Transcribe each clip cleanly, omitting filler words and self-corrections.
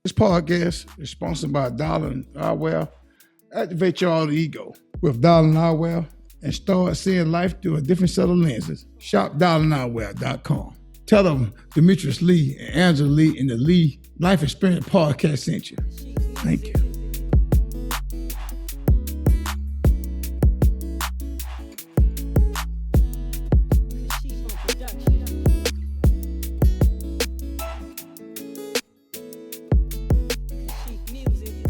This podcast is sponsored by Dollar and Eyewear. Activate your alter ego with Dollar and Eyewear and start seeing life through a different set of lenses. Shop DollarandEyewear.com. Tell them Demetrius Lee and Angela Lee in the Lee Life Experience Podcast sent you. Thank you.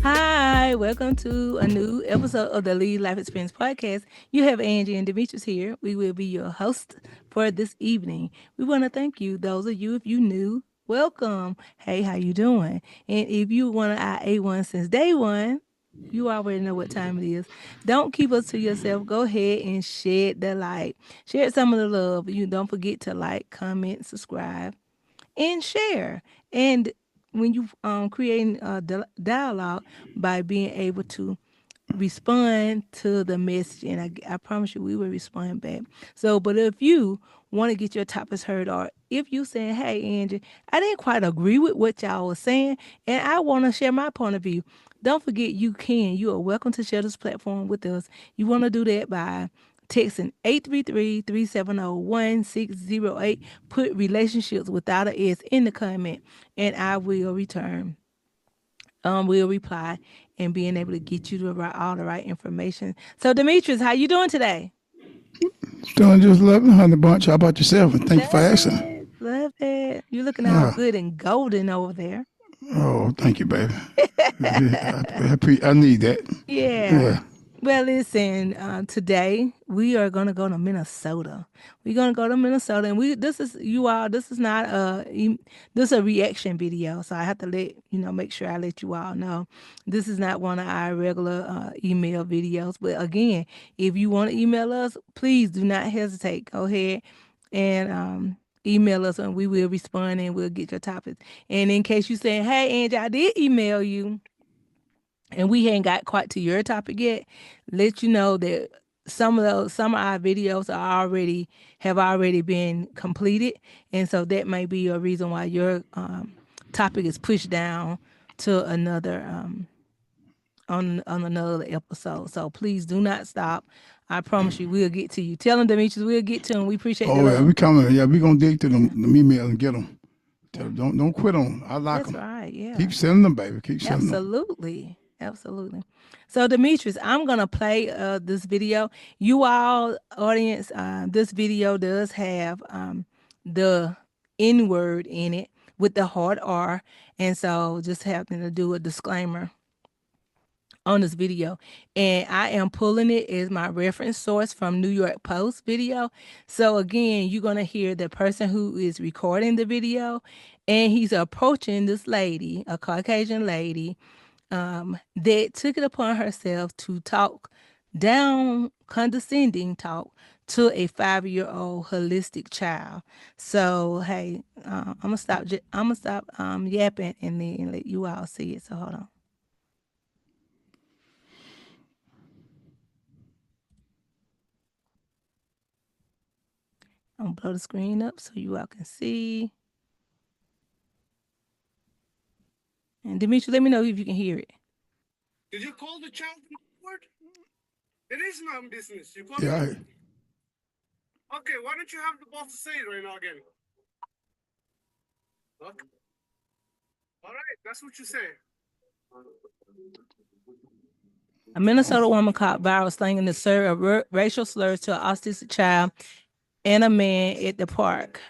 Hi, welcome to a new episode of the Lee Life Experience Podcast. You have Angie and Demetrius here. We will be your host for this evening. We want to thank you, those of you, if you new, welcome. Hey, how you doing? And if you want our A1 since day one, you already know what time it is. Don't keep us to yourself. Go ahead and shed the light. Share some of the love. You don't forget to like, comment, subscribe, and share. And when you creating a dialogue by being able to respond to the message, and I promise you we will respond back. So, but if you want to get your topics heard, or if you saying, hey Angie, I didn't quite agree with what y'all was saying and I want to share my point of view, don't forget you are welcome to share this platform with us. You want to do that by texting 833-370-1608. Put relationships without an S in the comment, and I will return. We'll reply and being able to get you all the right information. So, Demetrius, how you doing today? Doing just loving, honey bunch. How about yourself? And thank you for asking. Love it. You're looking all good and golden over there. Oh, thank you, baby. I need that. Yeah. Well, listen, today we are going to go to Minnesota. We're going to go to Minnesota, and this is not this is a reaction video. So I have to make sure I let you all know. This is not one of our regular email videos. But again, if you want to email us, please do not hesitate. Go ahead and email us, and we will respond and we'll get your topics. And in case you're saying, hey, Angie, I did email you, and we ain't got quite to your topic yet, let you know that some of our videos have already been completed, and so that may be a reason why your topic is pushed down to another on another episode. So please do not stop. I promise you, we'll get to you. Tell them, Demetrius, we'll get to them. We appreciate the love. We coming. Yeah, we gonna dig to them email and get them. Don't quit on them. I like them. That's right. Yeah. Keep sending them, baby. Keep sending them. Absolutely. So, Demetrius, I'm going to play this video. You all, audience, this video does have the N word in it with the hard R. And so just having to do a disclaimer on this video. And I am pulling it as my reference source from New York Post video. So again, you're going to hear the person who is recording the video, and he's approaching this lady, a Caucasian lady, that took it upon herself to talk down, condescending talk to a 5-year-old holistic child. So, hey, I'm gonna stop yapping and then let you all see it. So hold on. I'm gonna blow the screen up so you all can see. And Demetrius, let me know if you can hear it. Did you call the child word? It is my business. You call it. Okay, why don't you have the boss to say it right now again? Look. All right, that's what you say. A Minnesota woman caught viral slanging the racial slurs to an autistic child and a man at the park.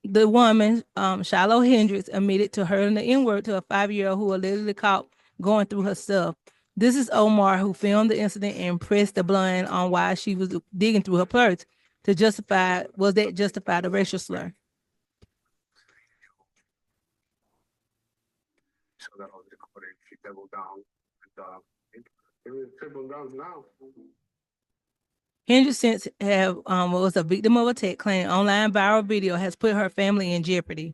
The woman, Shilo Hendrix, admitted to hurling the N-word to a 5-year-old who allegedly caught going through her stuff. This is Omar, who filmed the incident and pressed the blame on why she was digging through her purse to justify the racial slur. So that was recorded. She doubled down. It was triple down now. Hendrix since was a victim of attack, claiming online viral video has put her family in jeopardy.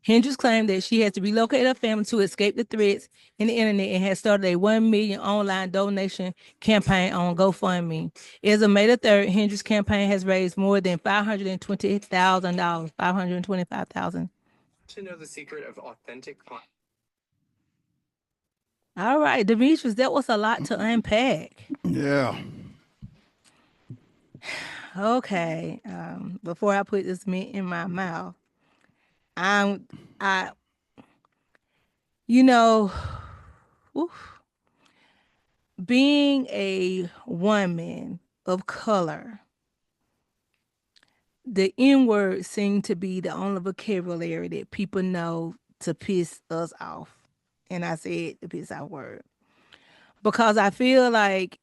Hendrix claimed that she had to relocate her family to escape the threats in the internet and has started a 1 million online donation campaign on GoFundMe. As of May the 3rd, Hendrix campaign has raised more than $520,000, $525,000. To know the secret of authentic All right, Demetrius, that was a lot to unpack. Yeah. Okay, before I put this mint in my mouth, I'm, I, you know, oof, being a woman of color, the N word seemed to be the only vocabulary that people know to piss us off. And I said the piss off word. Because I feel like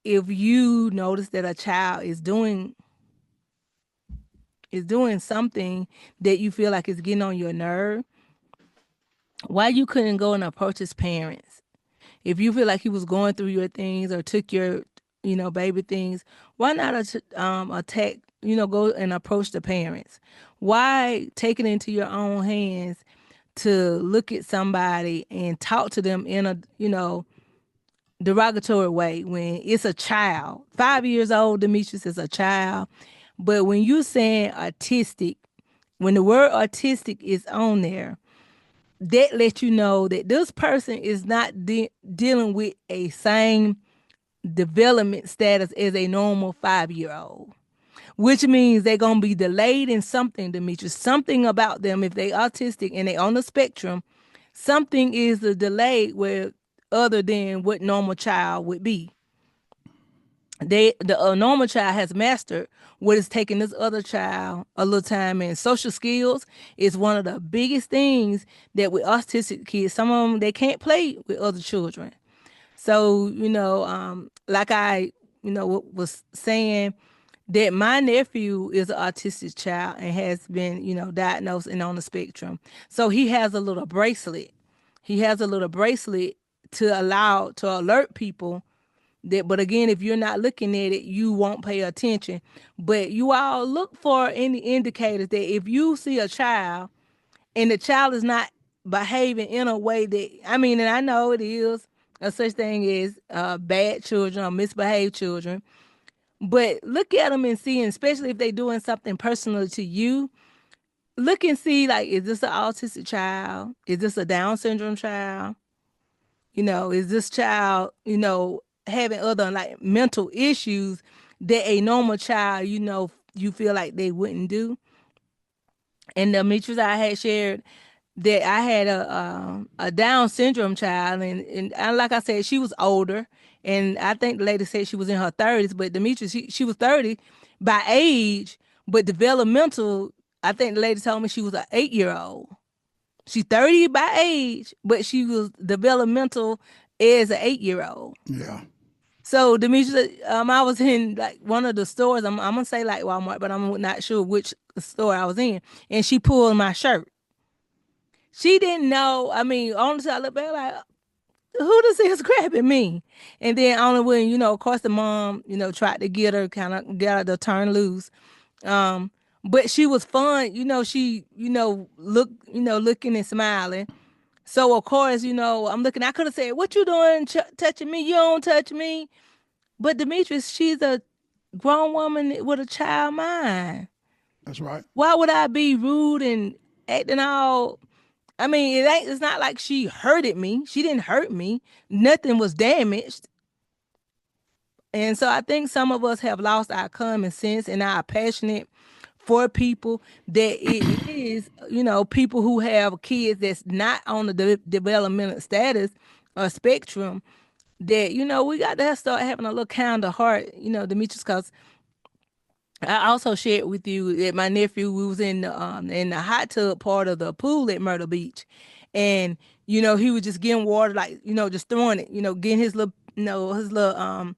if you notice that a child is doing something that you feel like is getting on your nerve, why you couldn't go and approach his parents? If you feel like he was going through your things or took your, baby things, why not attack, go and approach the parents? Why take it into your own hands to look at somebody and talk to them in a, derogatory way when it's a child? 5 years old, Demetrius is a child. But when you saying autistic, when the word autistic is on there, that lets you know that this person is not dealing with a same development status as a normal 5-year old, which means they're going to be delayed in something, Demetrius. Something about them, if they autistic and they on the spectrum, something is a delay where other than what normal child would be. The normal child has mastered what is taking this other child a little time. And social skills is one of the biggest things that with autistic kids, some of them, they can't play with other children. So, like I, was saying, that my nephew is an autistic child and has been, diagnosed and on the spectrum. So he has a little bracelet. He has a little bracelet to alert people that. But again, if you're not looking at it, you won't pay attention. But you all look for any indicators that if you see a child and the child is not behaving in a way that, and I know it is a such thing as bad children or misbehaved children, but look at them and see, and especially if they're doing something personal to you, look and see, like, is this an autistic child? Is this a Down syndrome child? Is this child, having other like mental issues that a normal child, you feel like they wouldn't do? And the Demetrius, I had shared that I had a Down syndrome child, and like I said, she was older, and I think the lady said she was in her 30s, but Demetrius, she was 30 by age, but developmental. I think the lady told me she was an 8-year old. She's 30 by age, but she was developmental as an 8-year old. Yeah. So Demetrius, I was in like one of the stores. I'm gonna say like Walmart, but I'm not sure which store I was in, and she pulled my shirt. She didn't know. Honestly, I look back like, who does this grabbing me? And then only when, of course, the mom, tried to get her, kind of get her to turn loose. Um, but she was fun. She, looking and smiling. So of course, I'm looking. I could have said, "What you doing, touching me? You don't touch me." But Demetrius, she's a grown woman with a child mind. That's right. Why would I be rude and acting all? It's not like she hurted me. She didn't hurt me. Nothing was damaged. And so I think some of us have lost our common sense and are passionate for people that it is, people who have kids that's not on the developmental status or spectrum, that, we got to start having a little kind of heart, Demetrius, because I also shared with you that my nephew, we was in the hot tub part of the pool at Myrtle Beach, and he was just getting water, like, just throwing it, getting his little, his little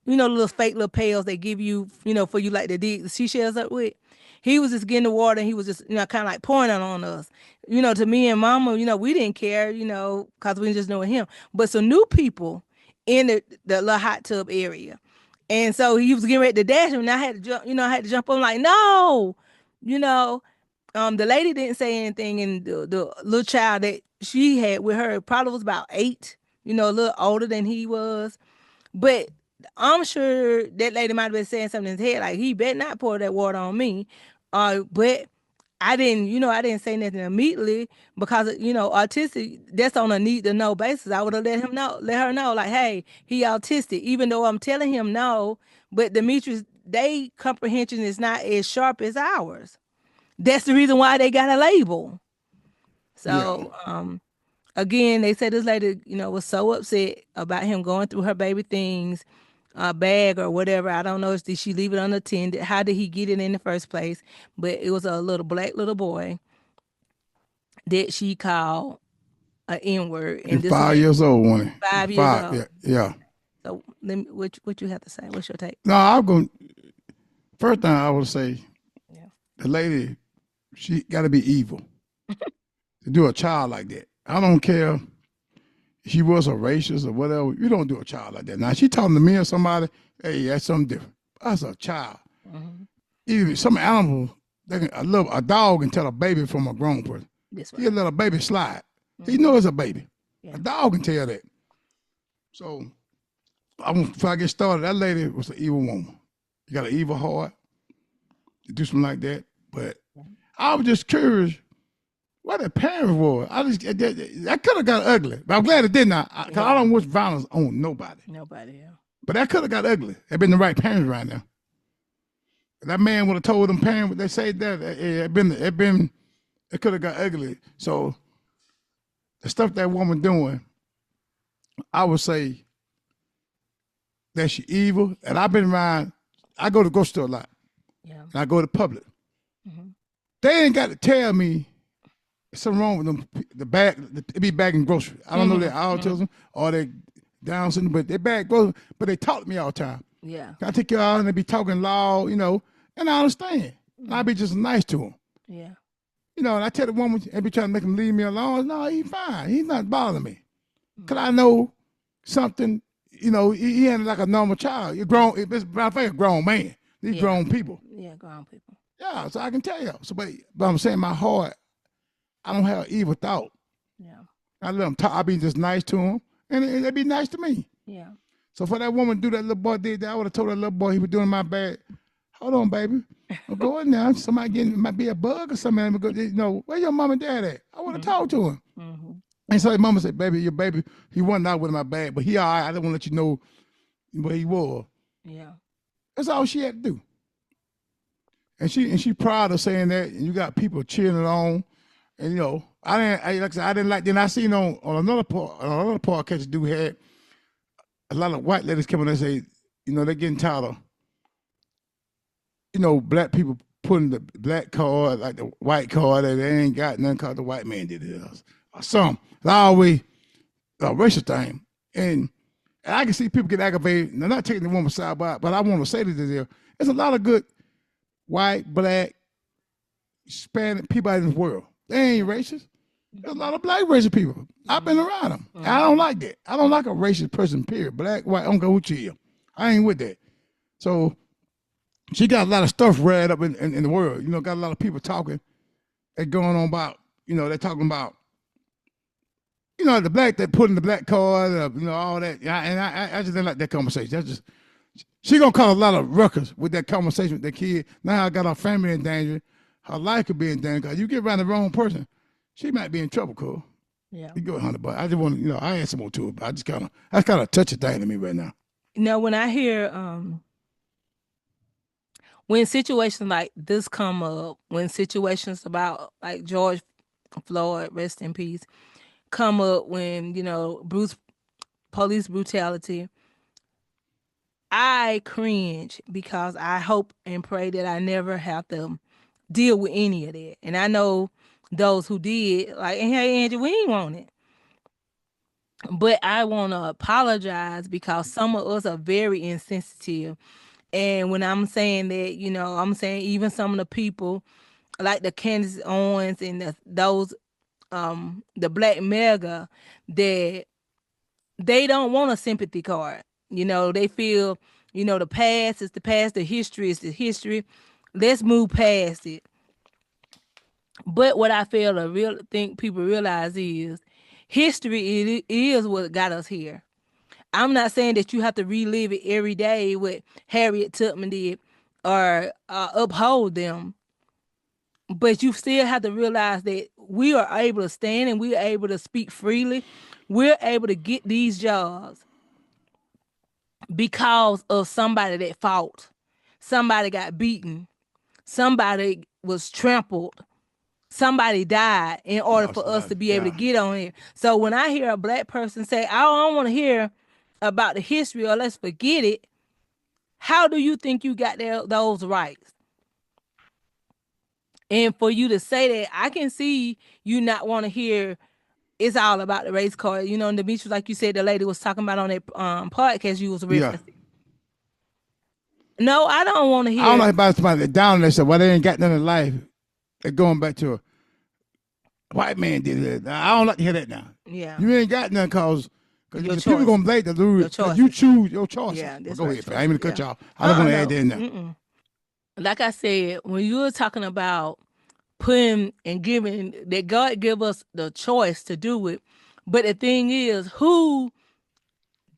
little fake little pails they give you, for you like to dig the seashells up with. He was just getting the water, and he was just, kind of like pouring it on us. To me and Mama, we didn't care, because we just knowing him. But some new people in the little hot tub area. And so he was getting ready to dash him, and I had to jump, I had to jump on like, no, you know. The lady didn't say anything, and the little child that she had with her probably was about 8, a little older than he was. But I'm sure that lady might have been saying something in his head, like, he better not pour that water on me. But I didn't say nothing immediately because, autistic, that's on a need to know basis. I would have let her know, like, hey, he autistic, even though I'm telling him no, but Demetrius, they comprehension is not as sharp as ours. That's the reason why they got a label. Yeah. So, again, they said this lady, was so upset about him going through her baby things, bag or whatever. I don't know. Did she leave it unattended? How did he get it in the first place? But it was a little black little boy that she called an N word. He And this 5 years old, wasn't he? 5 years old. Yeah. Yeah. So let me, what you have to say? What's your take? No, I'm going. First thing I would say, Yeah. the lady, she got to be evil to do a child like that. I don't care if she was a racist or whatever. You don't do a child like that. Now, she talking to me or somebody, hey, that's something different. That's a child. Mm-hmm. Even some animals, a dog can tell a baby from a grown person. This He'll let a baby slide. Mm-hmm. He knows it's a baby. Yeah. A dog can tell that. So, before I get started, that lady was an evil woman. You got an evil heart to do something like that. But I was just curious what the parents were. That could have got ugly. But I'm glad it didn't. Because I don't wish violence on nobody. Nobody. Yeah. But that could have got ugly. They've been the right parents right now. If that man would have told them parents what they say that, it could have got ugly. So the stuff that woman doing, I would say that she evil. And I've been around, I go to the grocery store a lot. Yeah. And I go to Publix. Mm-hmm. They ain't got to tell me something wrong with them. They be bagging groceries. I don't know their autism or they Down syndrome, but they bag groceries, but they talk to me all the time. Yeah. I take you out and they be talking loud, and I understand. And I be just nice to them. Yeah. And I tell the woman, they be trying to make him leave me alone. No, he's fine. He's not bothering me. Because I know something, he ain't like a normal child. You're grown, it's a grown man. These grown people. Yeah, grown people. Yeah, so I can tell you. So, but I'm saying my heart, I don't have evil thought. Yeah. I let them talk. I be just nice to them, and they be nice to me. Yeah. So for that woman to do that, little boy did that, I would have told that little boy he was doing my bad. Hold on, baby. I'm going now. Somebody might be a bug or something. Where your mom and dad at? I want to talk to him. Mm-hmm. And so his mama said, baby, your baby, he wasn't out with my bag, but he all right. I didn't want to let you know where he was. Yeah. That's all she had to do. And she proud of saying that, and you got people cheering it on. And I didn't like. Then I seen on another podcast, dude had a lot of white ladies coming and say, they're getting tired of, black people putting the black card like the white card that they ain't got nothing because the white man did it or something. It's always a racial thing, and I can see people get aggravated. And they're not taking the woman's side, but I want to say this: there's a lot of good white, black, Hispanic people out in this world. They ain't racist. There's a lot of black racist people. I've been around them. Mm-hmm. I don't like that. I don't like a racist person, period. Black, white, I don't care who you are. I ain't with that. So she got a lot of stuff read up in the world. Got a lot of people talking. They're going on about, they're talking about, the black that put in the black card, all that. And I just didn't like that conversation. That's just, she gonna cause a lot of ruckus with that conversation with that kid. Now I got her family in danger. Her life could be in danger. Because you get around the wrong person, she might be in trouble, Cole. Yeah. You go 100, but I just want to, I add some more to it, but that's kind of touchy thing to me right now. When I hear, when situations like this come up, when situations about like George Floyd, rest in peace, come up, when, police brutality, I cringe because I hope and pray that I never have to deal with any of that. And I know those who did, like, hey, Angie, we ain't want it. But I want to apologize because some of us are very insensitive. And when I'm saying that, I'm saying even some of the people like the Candace Owens and those, the Black Mega, that they don't want a sympathy card. They feel, the past is the past, the history is the history. Let's move past it. But what I fail to think people realize is history is what got us here. I'm not saying that you have to relive it every day what Harriet Tubman did or uphold them. But you still have to realize that we are able to stand and we are able to speak freely. We're able to get these jobs because of somebody that fought. Somebody got beaten. Somebody was trampled. Somebody died in order Lost for us life. to be able to Yeah. get on here. So when I hear a black person say, I don't want to hear about the history or let's forget it, how do you think you got those rights? And for you to say that, I can see you not want to hear it's all about the race car. You know, and the beach was like you said, the lady was talking about on that podcast you was Yeah. referencing. No, I don't want to I don't hear. like about somebody that down there said, well, they ain't got none of life. They're going back to a white man did it. I don't like to hear that now. Yeah. You ain't got none because Your people choice. going to blame the lose. Your choices. You choose your choices. Yeah, that's Well, go right, ahead, fam. I ain't going to cut choices, y'all. I don't want to add that in there. Mm-mm. Like I said, when you were talking about putting and giving, that God give us the choice to do it. But the thing is, who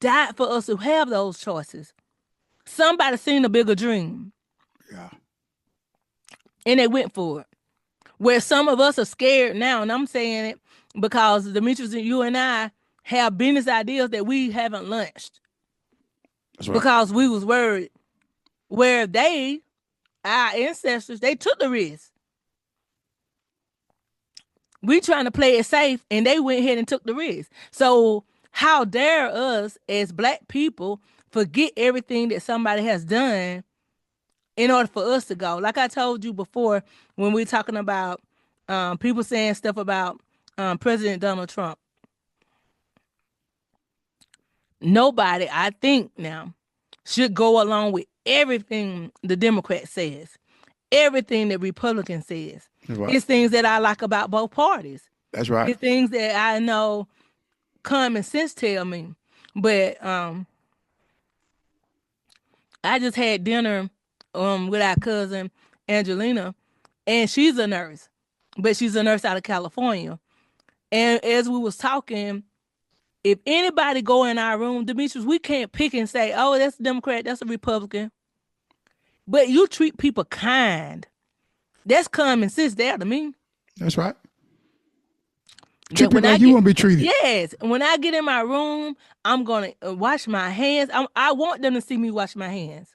died for us to have those choices? Somebody seen a bigger dream Yeah. and they went for it. Where some of us are scared now, and I'm saying it because Demetrius and you and I have business ideas that we haven't launched. That's right. Because we was worried. Where they, our ancestors, they took the risk. We trying to play it safe, and they went ahead and took the risk. So how dare us as black people forget everything that somebody has done in order for us to go? Like I told you before, when we talking about people saying stuff about President Donald Trump. Nobody, I think now, should go along with everything the Democrat says, everything the Republican says. That's right. It's things that I like about both parties. That's right. It's things that I know common sense tell me. But I just had dinner with our cousin Angelina, and she's a nurse, but she's a nurse out of California. And as we was talking, if anybody go in our room, Demetrius, we can't pick and say, oh, that's a Democrat, that's a Republican. But you treat people kind. That's common sense there to me. That's right. That Treat people when I like you get- want to be treated. Yes. When I get in my room, I'm going to wash my hands. I want them to see me wash my hands.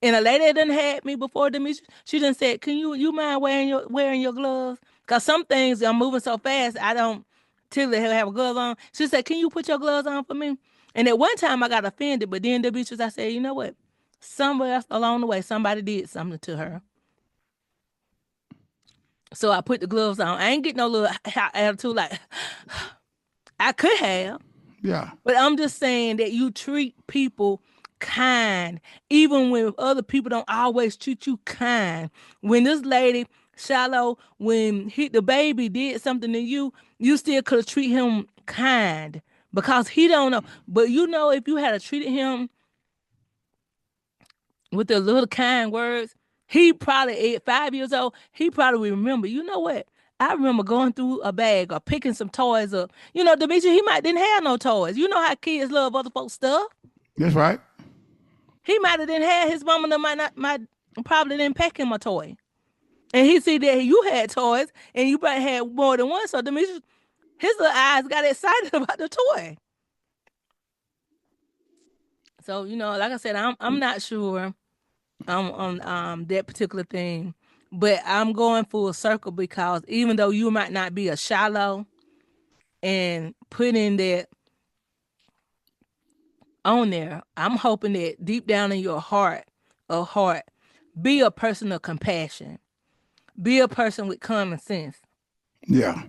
And a lady that done had me before, Demetrius, she done said, can you mind wearing your gloves? Because some things, I'm moving so fast, I don't typically have a glove on. She said, can you put your gloves on for me? And at one time I got offended, but then Demetrius, I said, you know what? Somewhere else along the way, somebody did something to her. So I put the gloves on. I ain't getting no little attitude like I could have. Yeah. But I'm just saying that you treat people kind, even when other people don't always treat you kind. When this lady, Shilo, when the baby did something to you, you still could have treated him kind because he don't know. But you know, if you had treated him with the little kind words, he probably at 5 years old, he probably remember. You know what? I remember going through a bag or picking some toys up. You know, Demetri, he might didn't have no toys. You know how kids love other folks' stuff. That's right. He might have didn't have his mama might probably didn't pack him a toy. And he see that you had toys and you probably had more than one. So Demetri, his little eyes got excited about the toy. So, you know, like I said, I'm not sure on that particular thing. But I'm going full circle because even though you might not be a Shilo and putting that on there, I'm hoping that deep down in your heart, be a person of compassion. Be a person with common sense. Yeah.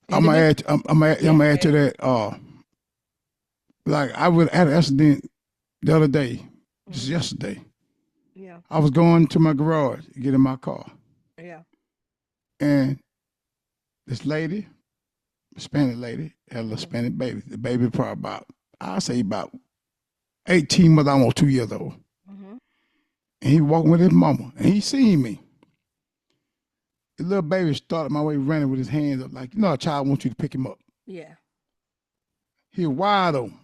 I'm gonna add to that. Like I had an accident the other day, just yesterday. Yeah. I was going to my garage to get in my car. Yeah. And this lady, Hispanic lady, had a little Hispanic baby. The baby probably about 18 months, almost 2 years old. Mm-hmm. And he walking with his mama, and he seen me. The little baby started my way running with his hands up like, you know, a child wants you to pick him up. Yeah. He was wide open,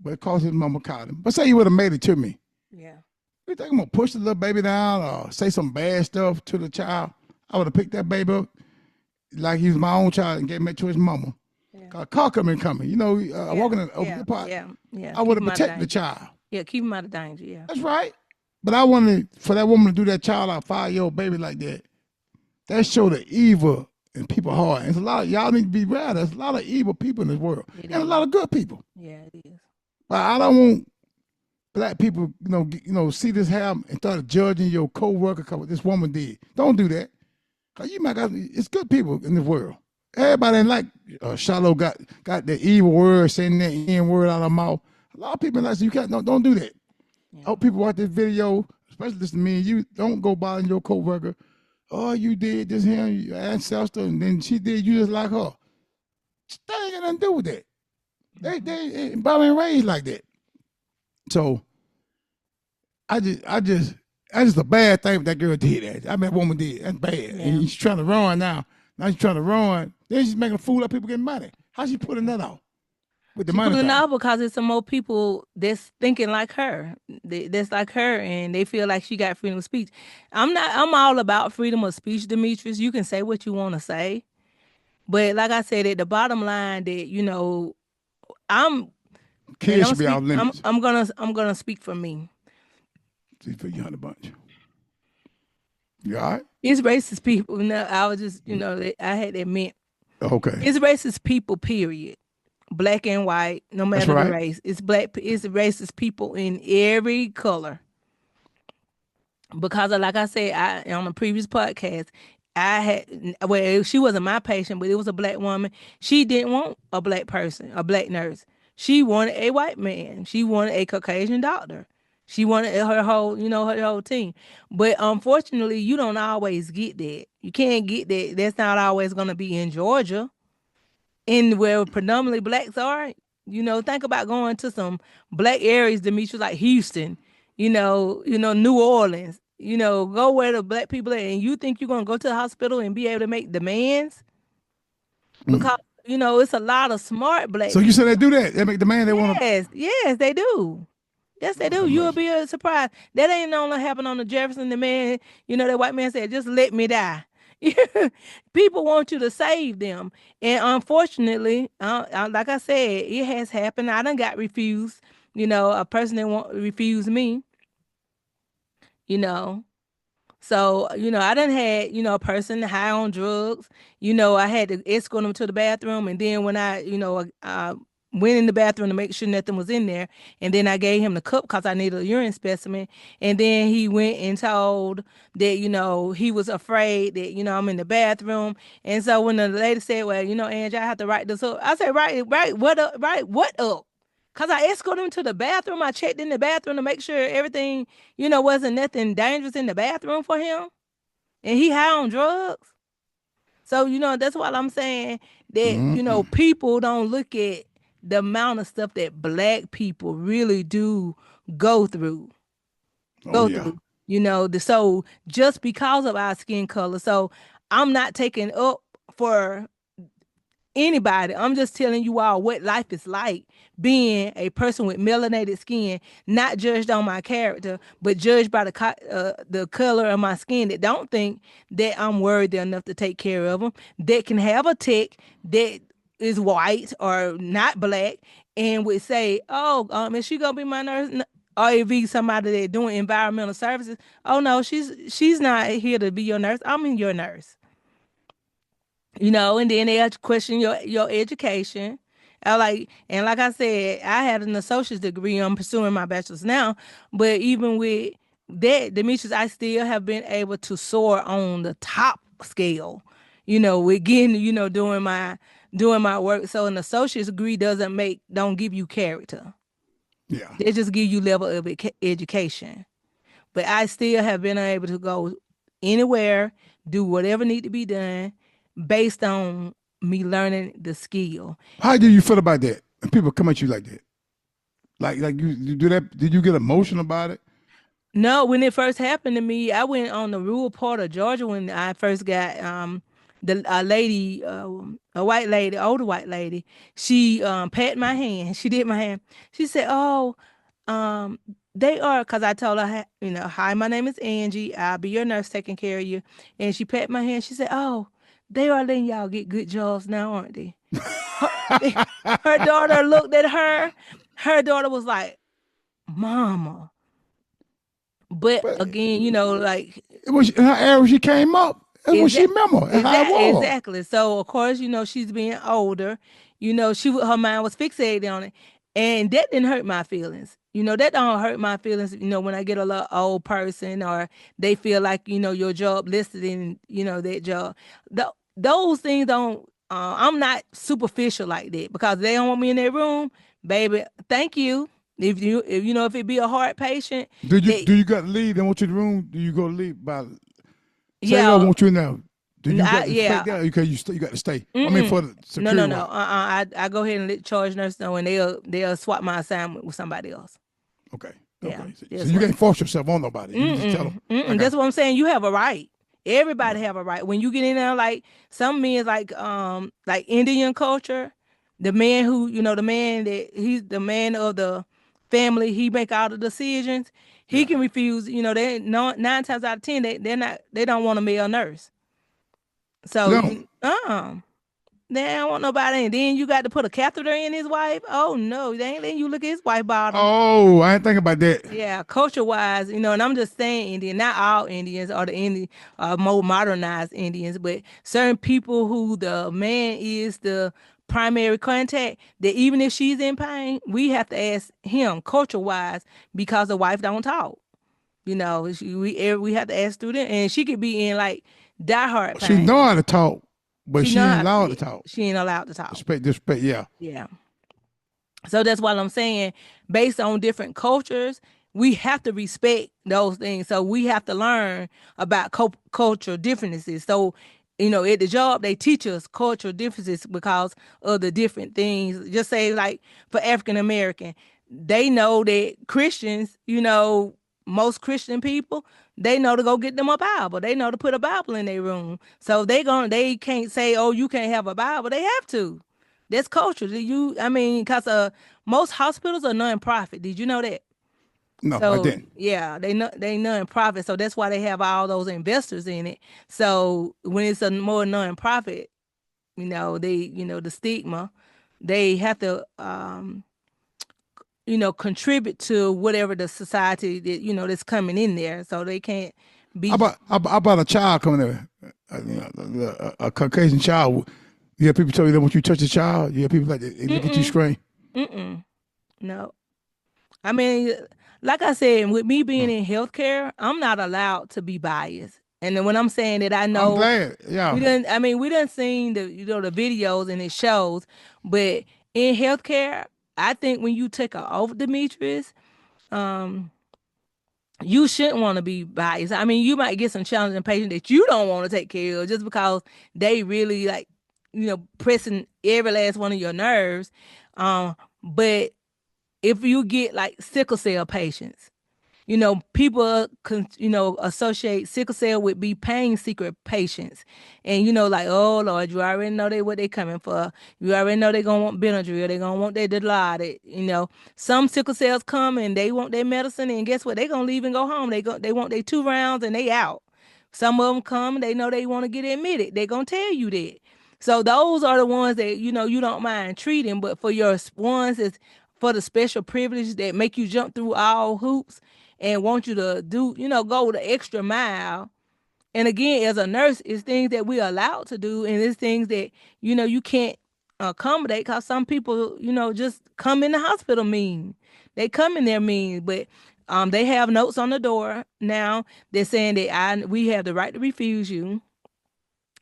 but it caused his mama caught him. But say he would have made it to me. Yeah. You think I'm gonna push the little baby down or say some bad stuff to the child? I would have picked that baby up like he was my own child and gave him to his mama. Yeah. Cause a car coming, you know, walking in over Yeah. the park. Yeah. I would Keep have 'em out of protected the danger. child. Yeah, keep him out of danger. Yeah. That's right. But I wanted for that woman to do that child, a 5-year-old baby like that. That showed the evil in people's heart. And there's a lot of y'all need to be aware. There's a lot of evil people in this world, and a lot of good people. Yeah, it is. But I don't want black people, see this happen and start judging your co-worker because what this woman did. Don't do that. Cause you might got it's good people in this world. Everybody ain't like Shilo got the evil word, saying that N word out of her mouth. A lot of people like so you can't don't do that. I hope people watch this video, especially listen to me and you, don't go bothering your co-worker. Oh, you did this here, your ancestor, and then she did you just like her. That ain't got nothing to do with that. They ain't raised like that. So I just a bad thing that girl did that. I mean, that woman did. That's bad. Yeah. And she's trying to run now. Now she's trying to run. Then she's making a fool of people getting money. How's she putting that out? With the money Pulling thing? out because it's some more people that's thinking like her, that's like her, and they feel like she got freedom of speech. I'm all about freedom of speech, Demetrius. You can say what you want to say, but like I said, at the bottom line, that I'm. Kids should be off limits. I'm gonna speak for me. See for you on the bunch. You all right? It's racist people. No, I was just, I had to admit, Okay. it's racist people. Period. Black and white, no matter right. the race. It's racist people in every color. Because like I said, on a previous podcast, she wasn't my patient, but it was a black woman. She didn't want a black person, a black nurse. She wanted a white man. She wanted a Caucasian doctor. She wanted her whole team. But unfortunately, you don't always get that. You can't get that. That's not always going to be in Georgia, in where predominantly blacks are. Think about going to some black areas, Demetrius, like Houston, New Orleans. Go where the black people are, and you think you're gonna go to the hospital and be able to make demands? Because it's a lot of smart black So you said they do that? They make demand they want to. Yes, they do. Yes, they do. You'll be surprised. That ain't only happen on the Jefferson. The man, that white man said, "Just let me die." People want you to save them, and unfortunately, like I said, it has happened. I done got refused. A person that refuse me. So, I done had, a person high on drugs. I had to escort them to the bathroom. And then when I went in the bathroom to make sure nothing was in there, and then I gave him the cup because I needed a urine specimen. And then he went and told that, he was afraid that, I'm in the bathroom. And so when the lady said, well, Angie, I have to write this up. I said, right, what up, right, what up? Because I escorted him to the bathroom. I checked in the bathroom to make sure everything, wasn't nothing dangerous in the bathroom for him. And he high on drugs. So, that's why I'm saying that, people don't look at the amount of stuff that black people really do go through. So just because of our skin color. So I'm not taking up for anybody. I'm just telling you all what life is like being a person with melanated skin, not judged on my character, but judged by the color of my skin, that don't think that I'm worthy enough to take care of them, that can have a tech that is white or not black and would say, oh, is she going to be my nurse? Or if be somebody that doing environmental services, oh no, she's not here to be your nurse. I'm your nurse. And then they question your education. Like I said, I had an associate's degree. I'm pursuing my bachelor's now. But even with that, Demetrius, I still have been able to soar on the top scale, with getting, doing my work. So an associate's degree don't give you character. Yeah. They just give you level of education. But I still have been able to go anywhere, do whatever need to be done, based on me learning the skill. How do you feel about that? When people come at you like that, like you do that? Did you get emotional about it? No, when it first happened to me, I went on the rural part of Georgia when I first got a lady, a white lady, older white lady. She patted my hand. She did my hand. She said, "Oh, They are, because I told her, hi, my name is Angie. I'll be your nurse taking care of you. And she pat my hand. She said, oh, they are letting y'all get good jobs now, aren't they? Her, her daughter looked at her. Her daughter was like, Mama. But But again, like it was in her era when she came up. That's what she exactly, remember. That's how it was. exactly. So of course, she's being older. Her mind was fixated on it, and that didn't hurt my feelings. That don't hurt my feelings. When I get a little old person or they feel like your job listed in that job. Those things don't. I'm not superficial like that because they don't want me in their room, baby. Thank you. If it be a heart patient, Do you got to leave? They want you in the room. Do you go to leave by? Say they don't yeah, want you in there. Do you got to yeah. fake that? Because you got to stay. I Mm-mm. mean, for the security. No. I go ahead and let charge nurse know, and they'll swap my assignment with somebody else. Okay. Yeah. Okay. So you can't force yourself on nobody. You just tell them. Okay. That's what I'm saying. You have a right. Everybody have a right. When you get in there, like some men, like Indian culture, the man who the man that he's the man of the family, he make all the decisions. He can refuse. They no 9 times out of 10 they don't want a male nurse. So No. they don't want nobody. And then you got to put a catheter in his wife. Oh no, they ain't letting you look at his wife bottom. Oh, I ain't thinking about that. Yeah, culture wise, and I'm just saying Indian, not all Indians are the more modernized Indians, but certain people who the man is the primary contact, that even if she's in pain, we have to ask him culture wise because the wife don't talk. We have to ask through them, and she could be in like diehard She pain. know how to talk, but she know ain't how allowed to talk. She ain't allowed to talk. Disrespect, yeah. Yeah. So that's what I'm saying. Based on different cultures, we have to respect those things. So we have to learn about cultural differences. So, at the job, they teach us cultural differences because of the different things. Just say, like, for African American, they know that Christians, most Christian people, they know to go get them a Bible. They know to put a Bible in their room. So they can't say, oh, you can't have a Bible. They have to. That's culture. Because most hospitals are non-profit. Did you know that? No, I So didn't. yeah, they non-profit. So that's why they have all those investors in it. So when it's a more non-profit, the stigma, they have to contribute to whatever the society that that's coming in there. So they can't be. How about a child coming there? A Caucasian child. You have people tell you that once you touch a child, you have people like they look at you strange. No. I mean, like I said, with me being in healthcare, I'm not allowed to be biased. And then when I'm saying that, I know I'm glad. Yeah. we done seen the the videos and it shows, but in healthcare, I think when you take an oath, Demetrius, you shouldn't want to be biased. I mean, you might get some challenging patients that you don't want to take care of just because they really like, pressing every last one of your nerves. But if you get like sickle cell patients, people associate sickle cell with be pain seeker patients. And like, oh Lord, you already know what they coming for. You already know they gonna want Benadryl, they gonna want their Dilaudid. Some sickle cells come and they want their medicine, and guess what? They gonna leave and go home. They want their 2 rounds and they out. Some of them come, they know they want to get admitted. They gonna tell you that. So those are the ones that you don't mind treating, but for your ones is for the special privilege that make you jump through all hoops and want you to do, go the extra mile. And again, as a nurse, it's things that we're allowed to do, and it's things that, you can't accommodate because some people, just come in the hospital mean. They come in there mean, but they have notes on the door now. They're saying that we have the right to refuse you.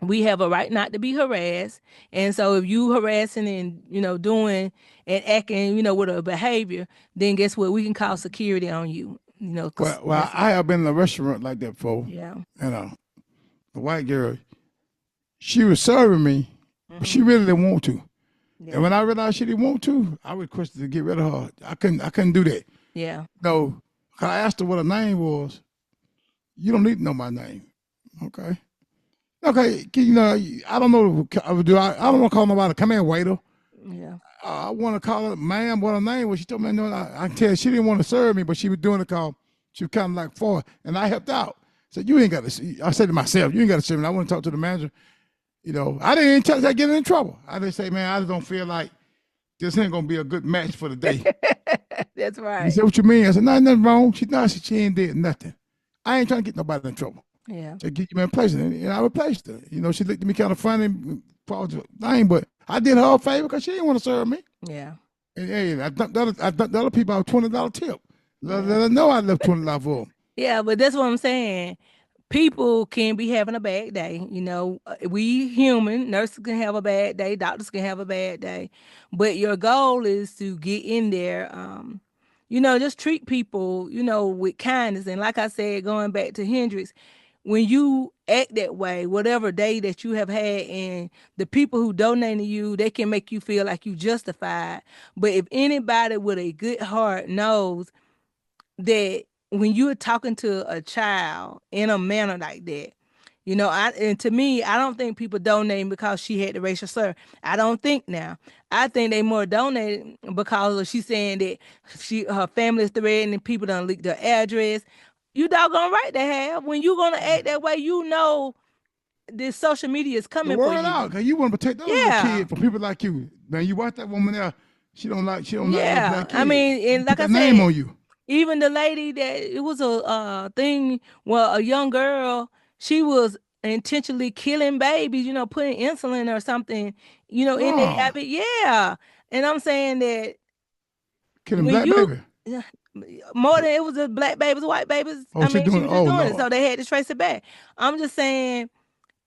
We have a right not to be harassed. And so if you harassing and, doing and acting, with a behavior, then guess what? We can call security on you. Well, I have been in a restaurant like that before. Yeah. And the white girl, she was serving me, but she really didn't want to. Yeah. And when I realized she didn't want to, I requested to get rid of her. I couldn't do that. Yeah. No, I asked her what her name was. You don't need to know my name. Okay, I don't know. I don't want to call nobody. Come in, waiter. Yeah. I want to call her ma'am, what her name was. She told me, no, I can tell she didn't want to serve me, but she was doing the call. She was kind of like for, and I helped out. So you ain't got to, I said to myself, you ain't got to serve me. I want to talk to the manager. I didn't even tell her I get in trouble. I just say, man, I just don't feel like this ain't going to be a good match for the day. That's He right. said, what you mean? I said, nothing wrong. She ain't did nothing. I ain't trying to get nobody in trouble. Yeah. Just get you in place. And I replaced her. She looked at me kind of funny, but I did her a favor because she didn't want to serve me. Yeah. And hey, I dumped the other people out $20 tip. Let her know I left $20 for them. Yeah, but that's what I'm saying. People can be having a bad day. We human, nurses can have a bad day, doctors can have a bad day. But your goal is to get in there, just treat people, with kindness. And like I said, going back to Hendrix, when you act that way, whatever day that you have had, and the people who donated you, they can make you feel like you justified. But if anybody with a good heart knows that when you're talking to a child in a manner like that, and to me, I don't think people donating because she had the racial slur. I don't think now. I think they more donated because she's saying that her family is threatened and people done leaked her address. You doggone right they have. When you gonna act that way, this social media is The coming for word you. out, because you want to protect those little Yeah. kids from people like you. Man, you watch that woman there, she don't like little Yeah. black kids. I mean, and Put like I that name said, on you. even the lady that it was a thing where a young girl, she was intentionally killing babies, putting insulin or something, in their Oh, habit. Yeah. And I'm saying that killing when black you baby. yeah, more than it was the black babies, white babies. Oh, I she mean, she doing it. was just Oh, doing it. Lord. So they had to trace it back. I'm just saying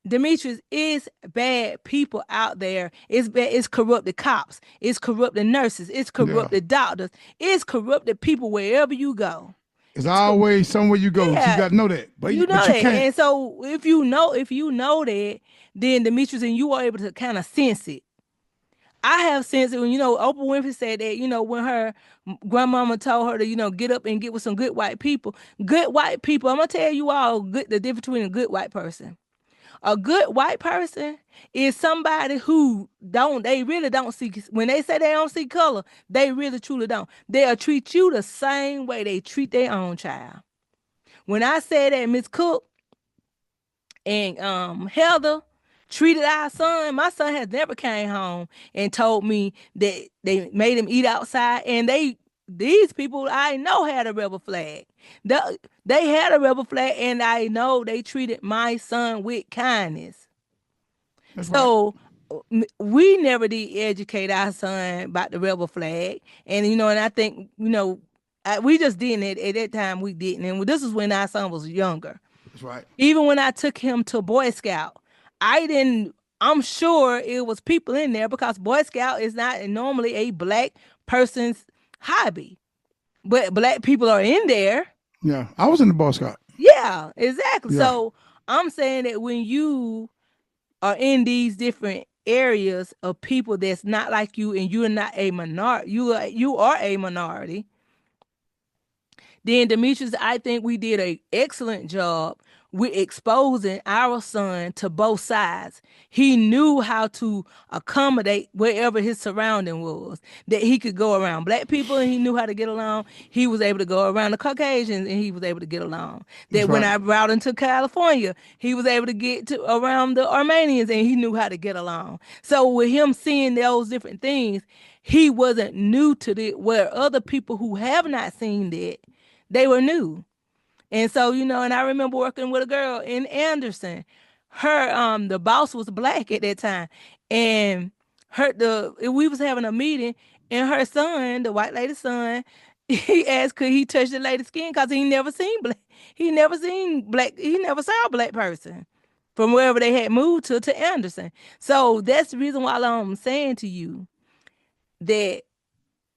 Demetrius is bad people out there. It's bad. It's corrupted cops. It's corrupted nurses. It's Yeah. corrupted doctors. It's corrupted people wherever you go. It's always somewhere you go. You Yeah, got to know that. But you know but that. you can't. And so if you know that, then Demetrius and you are able to kind of sense it. I have sensed it when, Oprah Winfrey said that, when her grandmama told her to, get up and get with some good white people. Good white people, I'm going to tell you all the difference between a good white person. A good white person is somebody who they really don't see, when they say they don't see color, they really truly don't. They'll treat you the same way they treat their own child. When I said that Miss Cook and Heather treated our son, my son has never came home and told me that they made him eat outside, and these people I know had a rebel flag. They had a rebel flag, and I know they treated my son with kindness. That's right. So we never did educate our son about the rebel flag, and and I think we just didn't at that time. We didn't, and this is when our son was younger. That's right. Even when I took him to Boy Scout, I didn't. I'm sure it was people in there because Boy Scout is not normally a black person's hobby, but black people are in there. Yeah. I was in the Boy Scout. Yeah, exactly. Yeah. So I'm saying that when you are in these different areas of people that's not like you and you're not a minority, you are a minority. Then Demetrius, I think we did an excellent job with exposing our son to both sides. He knew how to accommodate wherever his surrounding was. That he could go around black people and he knew how to get along. He was able to go around the Caucasians and he was able to get along. That's That when right. I brought him to California, he was able to get to around the Armenians and he knew how to get along. So with him seeing those different things, he wasn't new to it, where other people who have not seen that, they were new. And so, and I remember working with a girl in Anderson. Her the boss was black at that time. And we was having a meeting and her son, the white lady's son, he asked could he touch the lady's skin because he never seen black. He never seen black, he never saw a black person from wherever they had moved to Anderson. So that's the reason why I'm saying to you that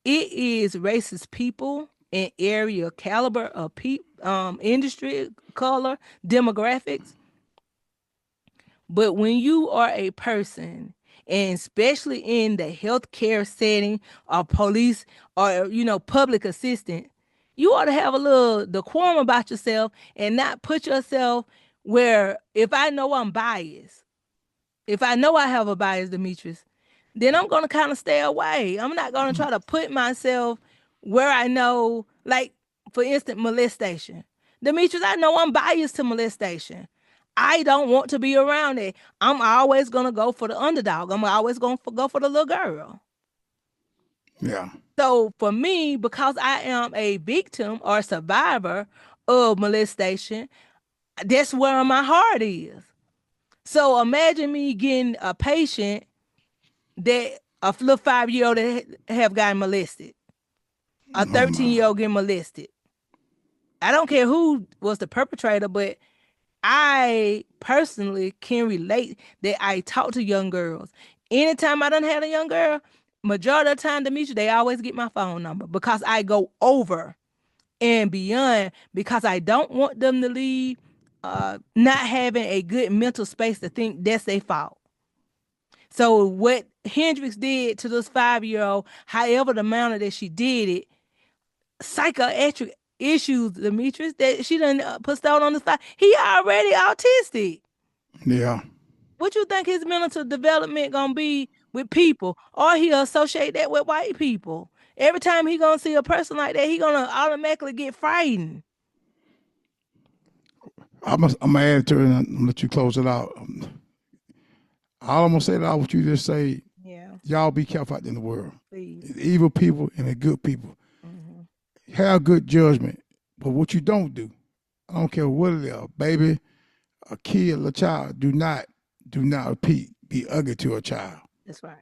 it is racist people in area, caliber of industry, color, demographics. But when you are a person, and especially in the healthcare setting or police or public assistant, you ought to have a little decorum about yourself and not put yourself where if I know I'm biased, if I know I have a bias, Demetrius, then I'm gonna kind of stay away. I'm not gonna try to put myself where I know, like for instance, molestation. Demetrius, I know I'm biased to molestation. I don't want to be around it. I'm always gonna go for the underdog. I'm always gonna go for the little girl. Yeah. So for me, because I am a victim or survivor of molestation, that's where my heart is. So imagine me getting a patient that a little 5-year-old that have gotten molested, a 13-year-old getting molested. I don't care who was the perpetrator, but I personally can relate that I talk to young girls. Anytime I done had a young girl, majority of the time, Demetria, they always get my phone number because I go over and beyond because I don't want them to leave not having a good mental space to think that's their fault. So what Hendrix did to this 5-year-old, however the manner that she did it, psychiatric issues, Demetrius, that she done bestowed on this 5. He already autistic. Yeah. What you think his mental development gonna be with people? Or he associate that with white people. Every time he gonna see a person like that, he gonna automatically get frightened. I'm gonna add to it and let you close it out. All I'm gonna say to what you just say, Yeah, y'all be careful out there in the world. please. The evil people and the good people. Have good judgment. But what you don't do, I don't care what it is, a baby, a kid, a child, do not repeat, be ugly to a child. That's right.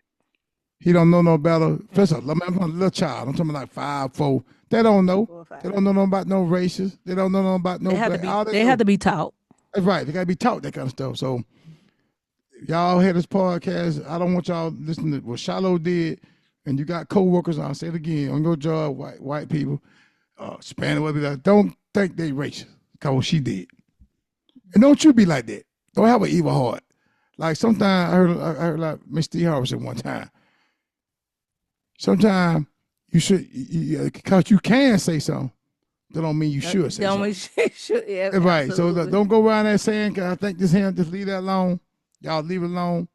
He don't know no better. First of all, I'm talking about a little child. I'm talking about like 5, 4. They don't know. 4 or 5. They don't know nothing about no races. They don't know nothing about no They have to black. be. All They have to be taught. That's right. They gotta be taught that kind of stuff. So y'all hear this podcast. I don't want y'all listening to what Shilo did. And you got co-workers, I'll say it again, on your job, white people, Spanish, whatever. Don't think they racist because what she did. And don't you be like that. Don't have an evil heart. Like sometimes I heard like Miss T. Harrison one time. Sometimes you should, because you can say something, that don't mean you should say something. Should, yeah, Right. So absolutely. don't go around there saying, I think this hand, just leave that alone. Y'all leave it alone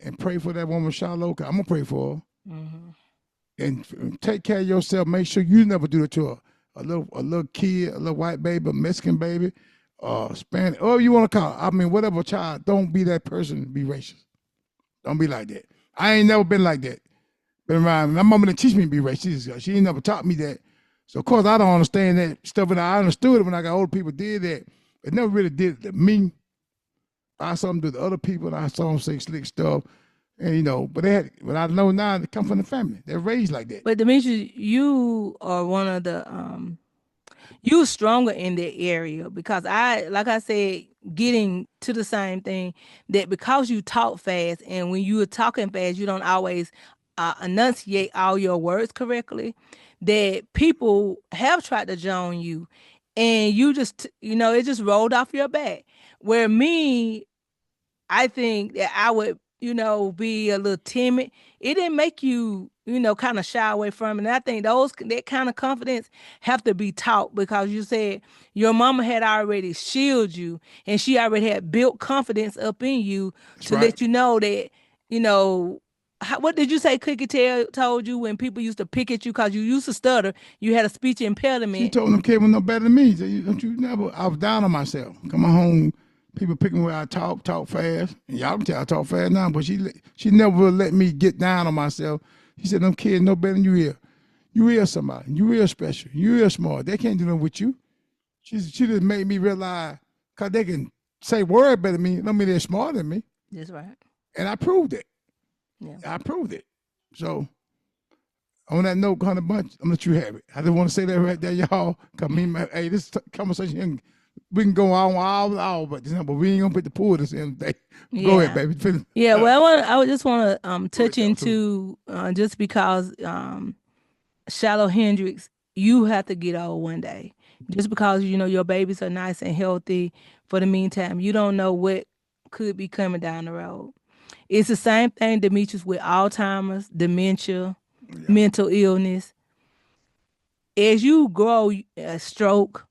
and pray for that woman, Shilo, because I'm going to pray for her. And take care of yourself. Make sure you never do it to a little kid, a little white baby, a Mexican baby, Spanish, or you want to call it. I mean, whatever child, don't be that person to be racist. Don't be like that. I ain't never been like that. Been around. My mama didn't teach me to be racist. She ain't never taught me that. So, of course, I don't understand that stuff. And I understood it when I got older people did that. It never really did it to me. I saw them do to other people, and I saw them say slick stuff. And, but I know now they come from the family. They're raised like that. But Demetrius, you are one of the you stronger in that area because like I said, getting to the same thing that because you talk fast and when you are talking fast, you don't always enunciate all your words correctly. That people have tried to join you, and you just it just rolled off your back. Where me, I think that I would, be a little timid. It didn't make you, kind of shy away from it. And I think that kind of confidence have to be taught because you said your mama had already shielded you and she already had built confidence up in you to let you know that, what did you say Cookie told you when people used to pick at you because you used to stutter, you had a speech impediment? She told them kids were no better than me. So don't you never, I was down on myself. Come home, people picking where I talk fast. And y'all can tell I talk fast now, but she never let me get down on myself. She said, them kids no better than you here. You real somebody. You real special. You real smart. They can't do nothing with you. She just made me realize, because they can say word better than me, don't mean they're smarter than me. That's right. And I proved it. Yeah. I proved it. So, on that note, Hunter Bunch, I'm going to let you have it. I just want to say that right there, y'all. Because hey, this conversation, we can go on all about this, but we ain't going to put the pool this in today. Yeah. Go ahead, baby. Finish. Yeah, well, I just want to touch into, just because Shilo Hendrix, you have to get old one day. Just because, your babies are nice and healthy for the meantime, you don't know what could be coming down the road. It's the same thing, Demetrius, with Alzheimer's, dementia, mental illness. As you grow, a stroke,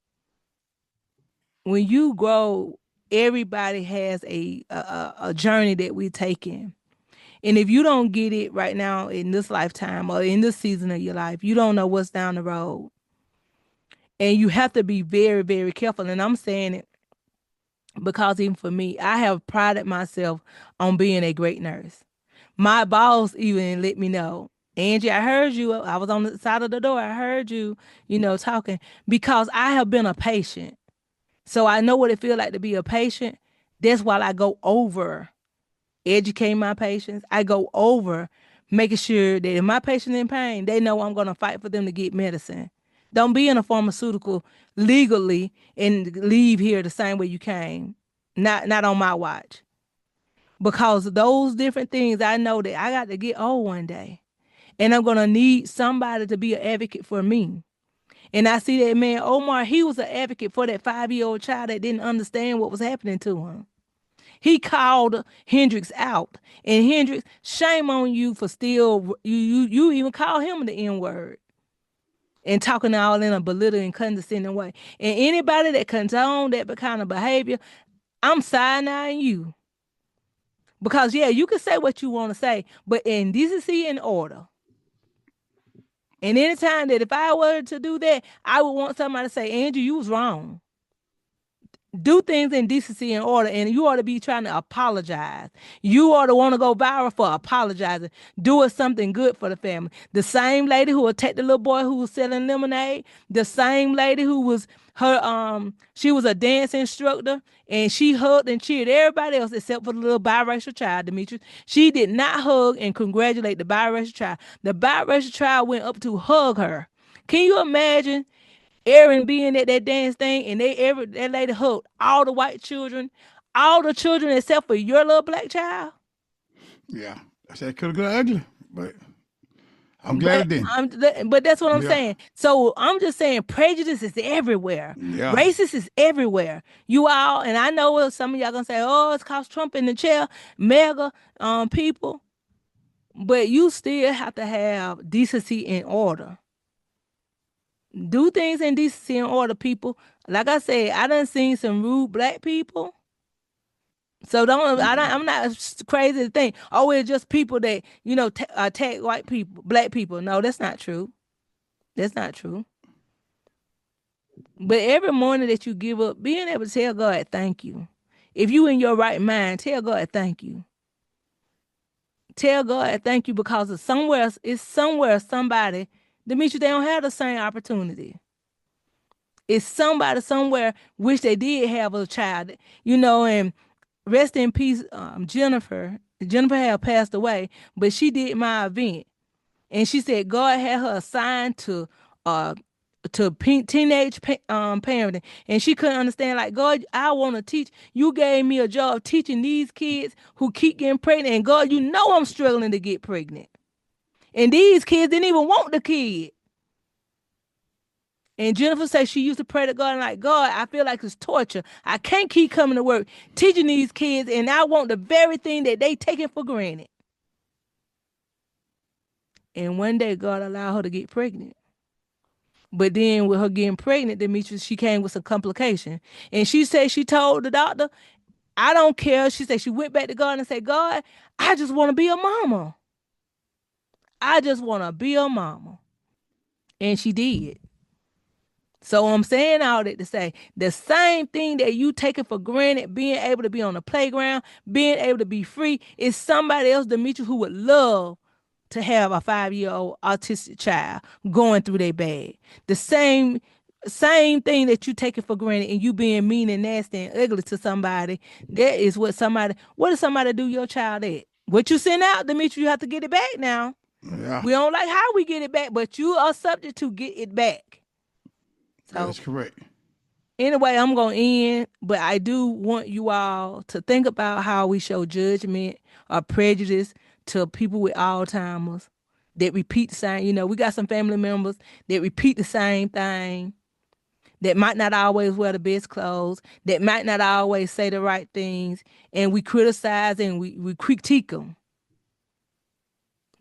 when you grow, everybody has a journey that we're taking. And if you don't get it right now in this lifetime or in this season of your life, you don't know what's down the road. And you have to be very, very careful. And I'm saying it because even for me, I have prided myself on being a great nurse. My boss even let me know, Angie, I heard you. I was on the side of the door. I heard you, talking because I have been a patient. So I know what it feels like to be a patient. That's why I go over educating my patients. I go over making sure that if my patient in pain, they know I'm going to fight for them to get medicine. Don't be in a pharmaceutical legally and leave here the same way you came. Not on my watch. Because those different things, I know that I got to get old one day. And I'm going to need somebody to be an advocate for me. And I see that man, Omar, he was an advocate for that 5-year-old child that didn't understand what was happening to him. He called Hendrix out. And Hendrix, shame on you for still, you even call him the N-word. And talking all in a belittling, condescending way. And anybody that condone that kind of behavior, I'm side-eyeing you. Because, yeah, you can say what you want to say, but in decency and order. And anytime that if I were to do that, I would want somebody to say, Andrew, you was wrong. Do things in decency and order, and you ought to be trying to apologize. You ought to want to go viral for apologizing, doing something good for the family. The same lady who attacked the little boy who was selling lemonade, the same lady who was she was a dance instructor, and she hugged and cheered everybody else except for the little biracial child, Demetrius. She did not hug and congratulate the biracial child. The biracial child went up to hug her. Can you imagine Aaron being at that dance thing, and that lady hugged all the white children, all the children except for your little black child? Yeah. I said it could have got ugly, but I'm glad it didn't. But that's what I'm Yeah. saying. So I'm just saying prejudice is everywhere. Yeah. Racist is everywhere. You all, and I know some of y'all gonna say, oh, it's cause Trump in the chair, mega people. But you still have to have decency and order. Do things in decency and order, people. Like I said, I done seen some rude black people. So I'm not crazy to think, oh, it's just people that, attack white people, black people. No, that's not true. That's not true. But every morning that you give up, being able to tell God thank you. If you in your right mind, tell God thank you. Tell God thank you because it's somewhere somebody, Demetrius, they don't have the same opportunity. It's somebody somewhere wish they did have a child, and rest in peace, Jennifer. Jennifer had passed away, but she did my event. And she said God had her assigned to teenage parenting, and she couldn't understand. Like, God, I want to teach. You gave me a job teaching these kids who keep getting pregnant, and God, you know I'm struggling to get pregnant, and these kids didn't even want the kid. And Jennifer said she used to pray to God and like, God, I feel like it's torture. I can't keep coming to work teaching these kids, and I want the very thing that they taking for granted. And one day God allowed her to get pregnant. But then with her getting pregnant, Demetrius, she came with some complication. And she said she told the doctor, I don't care. She said she went back to God and said, God, I just want to be a mama. I just want to be a mama. And she did. So I'm saying all that to say the same thing that you taking for granted, being able to be on the playground, being able to be free, is somebody else, Demetrius, who would love to have a 5-year-old autistic child going through their bag. The same thing that you taking for granted and you being mean and nasty and ugly to somebody, that is what does somebody do your child at? What you send out, Demetrius, you have to get it back now. Yeah. We don't like how we get it back, but you are subject to get it back. So, that's correct. Anyway, I'm going to end, but I do want you all to think about how we show judgment or prejudice to people with Alzheimer's that repeat the same. We got some family members that repeat the same thing, that might not always wear the best clothes, that might not always say the right things, and we criticize and we critique them.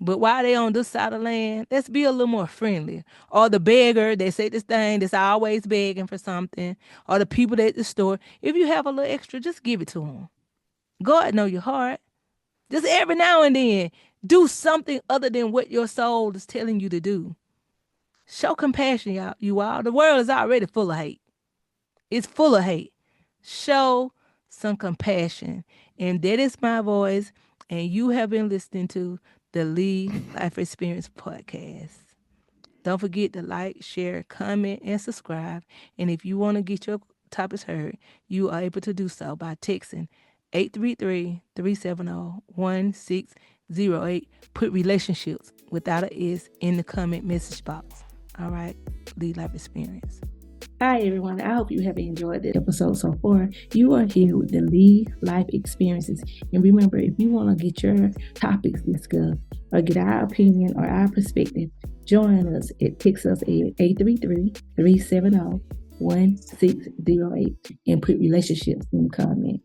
But while they on this side of the land, let's be a little more friendly. Or the beggar, they say this thing that's always begging for something. Or the people at the store. If you have a little extra, just give it to them. God know your heart. Just every now and then, do something other than what your soul is telling you to do. Show compassion, y'all. You all. The world is already full of hate. It's full of hate. Show some compassion. And that is my voice. And you have been listening to the Lee Life Experience Podcast. Don't forget to like, share, comment, and subscribe. And if you want to get your topics heard, you are able to do so by texting 833-370-1608. Put relationships without an S in the comment message box. All right, Lee Life Experience. Hi, everyone. I hope you have enjoyed the episode so far. You are here with the Lee Life Experiences. And remember, if you want to get your topics discussed or get our opinion or our perspective, join us. Text us at 833-370-1608 and put relationships in the comment.